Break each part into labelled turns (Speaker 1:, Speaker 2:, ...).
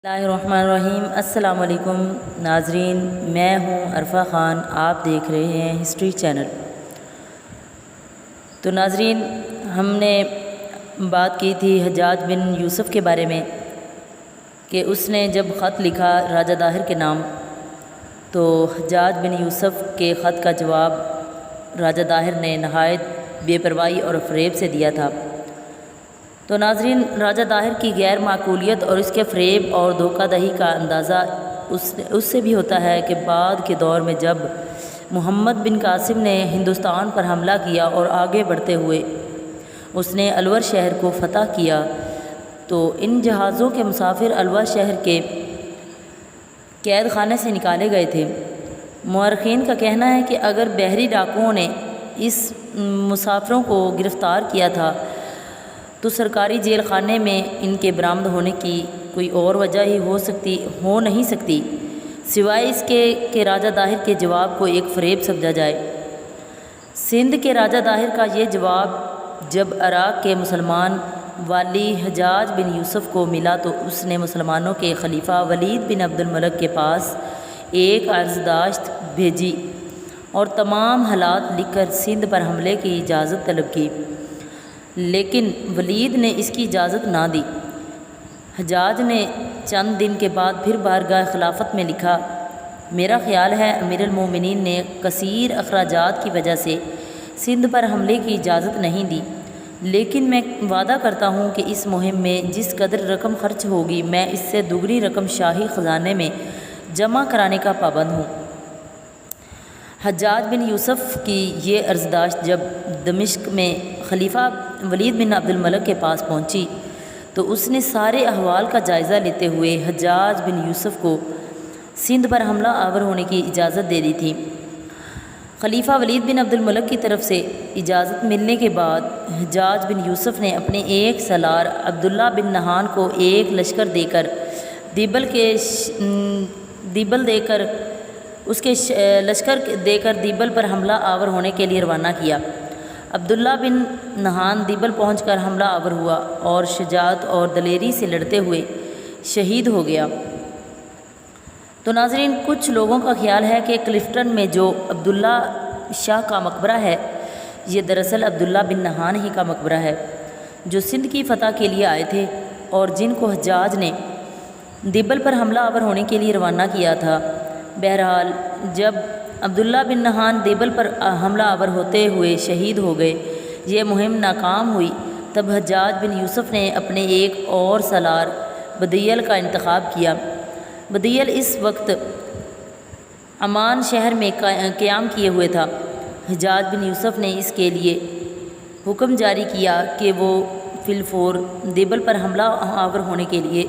Speaker 1: بسم اللہ الرحمن الرحیم۔ السلام علیکم ناظرین، میں ہوں عرفہ خان، آپ دیکھ رہے ہیں ہسٹری چینل۔ تو ناظرین، ہم نے بات کی تھی حجاج بن یوسف کے بارے میں کہ اس نے جب خط لکھا راجہ داہر کے نام، تو حجاج بن یوسف کے خط کا جواب راجہ داہر نے نہایت بے پرواہی اور فریب سے دیا تھا۔ تو ناظرین، راجہ داہر کی غیر معقولیت اور اس کے فریب اور دھوکہ دہی کا اندازہ اس سے بھی ہوتا ہے کہ بعد کے دور میں جب محمد بن قاسم نے ہندوستان پر حملہ کیا اور آگے بڑھتے ہوئے اس نے الور شہر کو فتح کیا، تو ان جہازوں کے مسافر الور شہر کے قید خانے سے نکالے گئے تھے۔ مورخین کا کہنا ہے کہ اگر بحری ڈاکوؤں نے اس مسافروں کو گرفتار کیا تھا تو سرکاری جیل خانے میں ان کے برآمد ہونے کی کوئی اور وجہ ہی ہو نہیں سکتی سوائے اس کے کہ راجہ داہر کے جواب کو ایک فریب سمجھا جائے۔ سندھ کے راجہ داہر کا یہ جواب جب عراق کے مسلمان والی حجاج بن یوسف کو ملا تو اس نے مسلمانوں کے خلیفہ ولید بن عبد الملک کے پاس ایک عرضداشت بھیجی اور تمام حالات لکھ کر سندھ پر حملے کی اجازت طلب کی، لیکن ولید نے اس کی اجازت نہ دی۔ حجاج نے چند دن کے بعد پھر بارگاہ خلافت میں لکھا، میرا خیال ہے امیر المومنین نے کثیر اخراجات کی وجہ سے سندھ پر حملے کی اجازت نہیں دی، لیکن میں وعدہ کرتا ہوں کہ اس مہم میں جس قدر رقم خرچ ہوگی میں اس سے دوگنی رقم شاہی خزانے میں جمع کرانے کا پابند ہوں۔ حجاج بن یوسف کی یہ عرضداشت جب دمشق میں خلیفہ ولید بن عبد الملک کے پاس پہنچی تو اس نے سارے احوال کا جائزہ لیتے ہوئے حجاج بن یوسف کو سندھ پر حملہ آور ہونے کی اجازت دے دی تھی۔ خلیفہ ولید بن عبد الملک کی طرف سے اجازت ملنے کے بعد حجاج بن یوسف نے اپنے ایک سالار عبداللہ بن نہان کو ایک لشکر دے کر دیبل پر حملہ آور ہونے کے لیے روانہ کیا۔ عبداللہ بن نہان دیبل پہنچ کر حملہ آور ہوا اور شجاعت اور دلیری سے لڑتے ہوئے شہید ہو گیا۔ تو ناظرین، کچھ لوگوں کا خیال ہے کہ کلفٹن میں جو عبداللہ شاہ کا مقبرہ ہے یہ دراصل عبداللہ بن نہان ہی کا مقبرہ ہے، جو سندھ کی فتح کے لیے آئے تھے اور جن کو حجاج نے دیبل پر حملہ آور ہونے کے لیے روانہ کیا تھا۔ بہرحال جب عبداللہ بن نہان دیبل پر حملہ آور ہوتے ہوئے شہید ہو گئے، یہ مہم ناکام ہوئی، تب حجاج بن یوسف نے اپنے ایک اور سالار بدیل کا انتخاب کیا۔ بدیل اس وقت عمان شہر میں قیام کیے ہوئے تھا۔ حجاج بن یوسف نے اس کے لیے حکم جاری کیا کہ وہ فی الفور دیبل پر حملہ آور ہونے کے لیے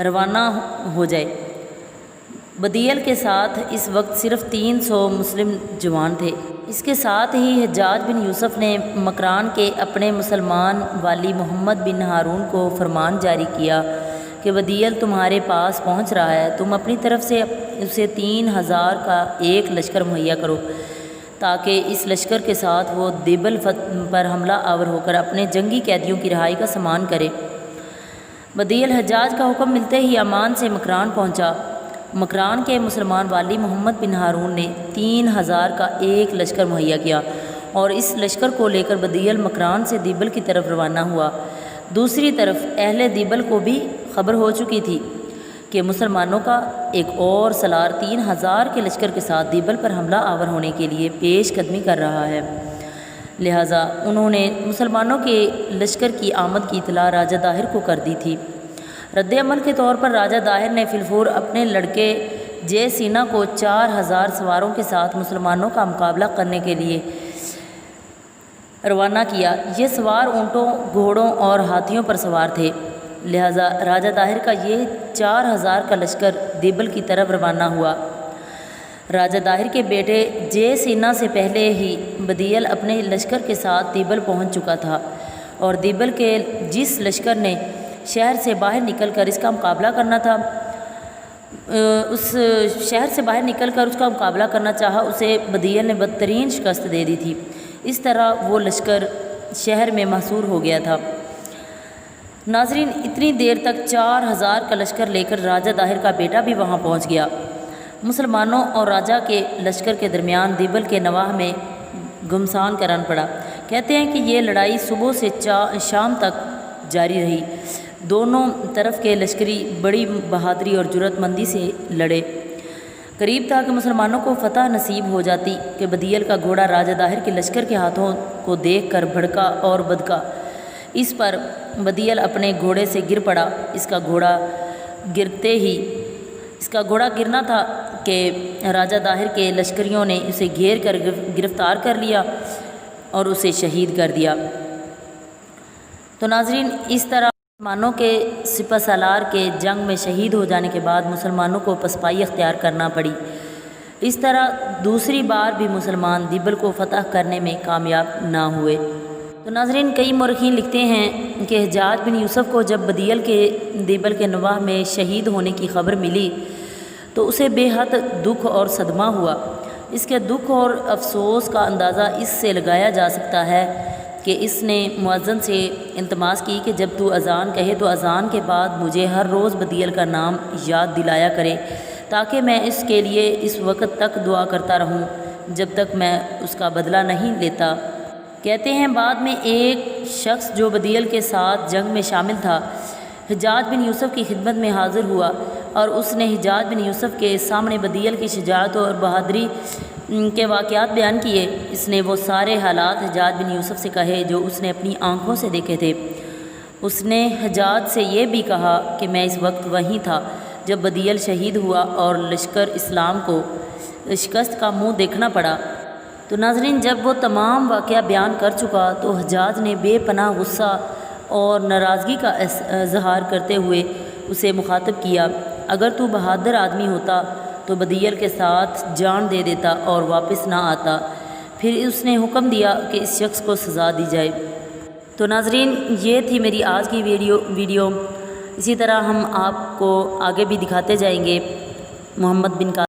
Speaker 1: روانہ ہو جائے۔ بدیل کے ساتھ اس وقت صرف 300 مسلم جوان تھے۔ اس کے ساتھ ہی حجاج بن یوسف نے مکران کے اپنے مسلمان والی محمد بن ہارون کو فرمان جاری کیا کہ بدیل تمہارے پاس پہنچ رہا ہے، تم اپنی طرف سے اسے 3000 کا ایک لشکر مہیا کرو تاکہ اس لشکر کے ساتھ وہ دیبل پر حملہ آور ہو کر اپنے جنگی قیدیوں کی رہائی کا سامان کرے۔ بدیل حجاج کا حکم ملتے ہی عمان سے مکران پہنچا۔ مکران کے مسلمان والی محمد بن ہارون نے 3000 کا ایک لشکر مہیا کیا اور اس لشکر کو لے کر بدیل مکران سے دیبل کی طرف روانہ ہوا۔ دوسری طرف اہل دیبل کو بھی خبر ہو چکی تھی کہ مسلمانوں کا ایک اور سالار 3000 کے لشکر کے ساتھ دیبل پر حملہ آور ہونے کے لیے پیش قدمی کر رہا ہے، لہٰذا انہوں نے مسلمانوں کے لشکر کی آمد کی اطلاع راجہ داہر کو کر دی تھی۔ رد عمل کے طور پر راجہ داہر نے فی الفور اپنے لڑکے جے سینا کو 4000 سواروں کے ساتھ مسلمانوں کا مقابلہ کرنے کے لیے روانہ کیا۔ یہ سوار اونٹوں، گھوڑوں اور ہاتھیوں پر سوار تھے، لہٰذا راجہ داہر کا یہ 4000 کا لشکر دیبل کی طرف روانہ ہوا۔ راجہ داہر کے بیٹے جے سینا سے پہلے ہی بدیل اپنے لشکر کے ساتھ دیبل پہنچ چکا تھا اور دیبل کے جس لشکر نے شہر سے باہر نکل کر اس کا مقابلہ کرنا تھا، اس شہر سے باہر نکل کر اس کا مقابلہ کرنا چاہا، اسے بدیل نے بدترین شکست دے دی تھی۔ اس طرح وہ لشکر شہر میں محصور ہو گیا تھا۔ ناظرین، اتنی دیر تک 4000 کا لشکر لے کر راجہ داہر کا بیٹا بھی وہاں پہنچ گیا۔ مسلمانوں اور راجہ کے لشکر کے درمیان دیبل کے نواح میں گھمسان کا رن پڑا۔ کہتے ہیں کہ یہ لڑائی صبح سے شام تک جاری رہی۔ دونوں طرف کے لشکری بڑی بہادری اور جرأت مندی سے لڑے۔ قریب تھا کہ مسلمانوں کو فتح نصیب ہو جاتی کہ بدیل کا گھوڑا راجہ داہر کے لشکر کے ہاتھوں کو دیکھ کر بھڑکا اور بدکا۔ اس پر بدیل اپنے گھوڑے سے گر پڑا۔ اس کا گھوڑا گرنا تھا کہ راجہ داہر کے لشکریوں نے اسے گھیر کر گرفتار کر لیا اور اسے شہید کر دیا۔ تو ناظرین، اس طرح مسلمانوں کے سپہ سالار کے جنگ میں شہید ہو جانے کے بعد مسلمانوں کو پسپائی اختیار کرنا پڑی۔ اس طرح دوسری بار بھی مسلمان دیبل کو فتح کرنے میں کامیاب نہ ہوئے۔ تو ناظرین، کئی مورخین لکھتے ہیں کہ حجاج بن یوسف کو جب بدیل کے دیبل کے نواح میں شہید ہونے کی خبر ملی تو اسے بے حد دکھ اور صدمہ ہوا۔ اس کے دکھ اور افسوس کا اندازہ اس سے لگایا جا سکتا ہے کہ اس نے مؤذن سے التماس کی کہ جب تو اذان کہے تو اذان کے بعد مجھے ہر روز بدیل کا نام یاد دلایا کرے تاکہ میں اس کے لیے اس وقت تک دعا کرتا رہوں جب تک میں اس کا بدلہ نہیں لیتا۔ کہتے ہیں بعد میں ایک شخص جو بدیل کے ساتھ جنگ میں شامل تھا حجاج بن یوسف کی خدمت میں حاضر ہوا اور اس نے حجاج بن یوسف کے سامنے بدیل کی شجاعت اور بہادری کے واقعات بیان کیے۔ اس نے وہ سارے حالات حجاج بن یوسف سے کہے جو اس نے اپنی آنکھوں سے دیکھے تھے۔ اس نے حجاج سے یہ بھی کہا کہ میں اس وقت وہیں تھا جب بدیل شہید ہوا اور لشکر اسلام کو شکست کا منہ دیکھنا پڑا۔ تو ناظرین، جب وہ تمام واقعہ بیان کر چکا تو حجاج نے بے پناہ غصہ اور ناراضگی کا اظہار کرتے ہوئے اسے مخاطب کیا، اگر تو بہادر آدمی ہوتا تو بدیل کے ساتھ جان دے دیتا اور واپس نہ آتا۔ پھر اس نے حکم دیا کہ اس شخص کو سزا دی جائے۔ تو ناظرین، یہ تھی میری آج کی ویڈیو۔ اسی طرح ہم آپ کو آگے بھی دکھاتے جائیں گے محمد بن